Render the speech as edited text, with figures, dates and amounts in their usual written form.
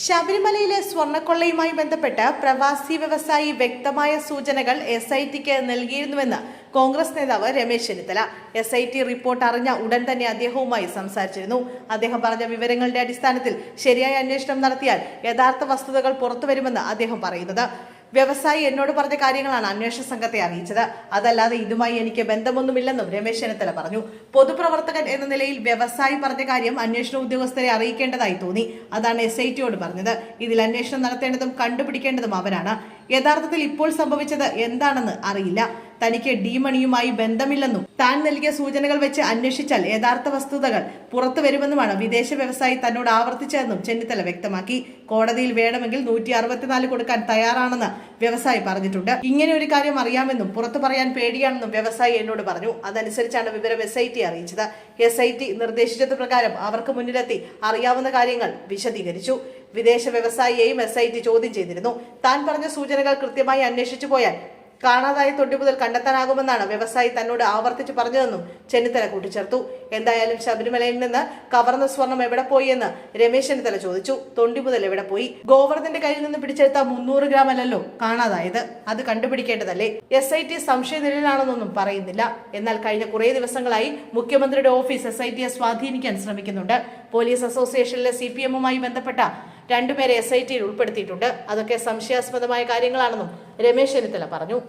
ശബരിമലയിലെ സ്വർണ്ണക്കൊള്ളയുമായി ബന്ധപ്പെട്ട് പ്രവാസി വ്യവസായി വ്യക്തമായ സൂചനകൾ SITക്ക് നൽകിയിരുന്നുവെന്ന് കോൺഗ്രസ് നേതാവ് രമേശ് ചെന്നിത്തല SIT റിപ്പോർട്ട് അറിഞ്ഞ ഉടൻ തന്നെ അദ്ദേഹവുമായി സംസാരിച്ചിരുന്നു. അദ്ദേഹം പറഞ്ഞ വിവരങ്ങളുടെ അടിസ്ഥാനത്തിൽ ശരിയായ അന്വേഷണം നടത്തിയാൽ യഥാർത്ഥ വസ്തുതകൾ പുറത്തുവരുമെന്ന് അദ്ദേഹം പറയുന്നത്. വ്യവസായി എന്നോട് പറഞ്ഞ കാര്യങ്ങളാണ് അന്വേഷണ സംഘത്തെ അറിയിച്ചത്. അതല്ലാതെ ഇതുമായി എനിക്ക് ബന്ധമൊന്നുമില്ലെന്നും രമേശ് ചെന്നിത്തല പറഞ്ഞു. പൊതുപ്രവർത്തകൻ എന്ന നിലയിൽ വ്യവസായി പറഞ്ഞ കാര്യം അന്വേഷണ ഉദ്യോഗസ്ഥരെ അറിയിക്കേണ്ടതായി തോന്നി. അതാണ് SITയോട് പറഞ്ഞത്. ഇതിൽ അന്വേഷണം നടത്തേണ്ടതും കണ്ടുപിടിക്കേണ്ടതും അവരാണ്. യഥാർത്ഥത്തിൽ ഇപ്പോൾ സംഭവിച്ചത് എന്താണെന്ന് അറിയില്ല. തനിക്ക് ഡിമണിയുമായി ബന്ധമില്ലെന്നും താൻ നൽകിയ സൂചനകൾ വെച്ച് അന്വേഷിച്ചാൽ യഥാർത്ഥ വസ്തുതകൾ പുറത്തു വരുമെന്നുമാണ് വിദേശ വ്യവസായി തന്നോട് ആവർത്തിച്ചതെന്നും ചെന്നിത്തല വ്യക്തമാക്കി. കോടതിയിൽ വേണമെങ്കിൽ 164 കൊടുക്കാൻ തയ്യാറാണെന്ന് വ്യവസായി പറഞ്ഞിട്ടുണ്ട്. ഇങ്ങനെ ഒരു കാര്യം അറിയാമെന്നും പുറത്തു പറയാൻ പേടിയാണെന്നും വ്യവസായി എന്നോട് പറഞ്ഞു. അതനുസരിച്ചാണ് വിവരം SIT അറിയിച്ചത്. SIT നിർദ്ദേശിച്ചത് പ്രകാരം അവർക്ക് മുന്നിലെത്തി അറിയാവുന്ന കാര്യങ്ങൾ വിശദീകരിച്ചു. വിദേശ വ്യവസായിയെയും SIT ചോദ്യം ചെയ്തിരുന്നു. താൻ പറഞ്ഞ സൂചനകൾ കൃത്യമായി അന്വേഷിച്ചു പോയാൽ കാണാതായ തൊണ്ടി മുതൽ കണ്ടെത്താനാകുമെന്നാണ് വ്യവസായി തന്നോട് ആവർത്തിച്ച് പറഞ്ഞതെന്നും ചെന്നിത്തല കൂട്ടിച്ചേർത്തു. എന്തായാലും ശബരിമലയിൽ നിന്ന് കവർന്ന സ്വർണം എവിടെ പോയി എന്ന് രമേശ് ചെന്നിത്തല ചോദിച്ചു. തൊണ്ടി മുതൽ എവിടെ പോയി? ഗോവർദ്ധന്റെ കയ്യിൽ നിന്ന് പിടിച്ചെടുത്ത 300 ഗ്രാം അല്ലല്ലോ കാണാതായത്. അത് കണ്ടുപിടിക്കേണ്ടതല്ലേ? SIT സംശയനിഴലാണെന്നൊന്നും പറയുന്നില്ല. എന്നാൽ കഴിഞ്ഞ കുറേ ദിവസങ്ങളായി മുഖ്യമന്ത്രിയുടെ ഓഫീസ് SITയെ സ്വാധീനിക്കാൻ ശ്രമിക്കുന്നുണ്ട്. പോലീസ് അസോസിയേഷനിലെ CPMുമായി ബന്ധപ്പെട്ട 2 പേരെ SITയിൽ ഉൾപ്പെടുത്തിയിട്ടുണ്ട്. അതൊക്കെ സംശയാസ്പദമായ കാര്യങ്ങളാണെന്നും രമേശ് ചെന്നിത്തല പറഞ്ഞു.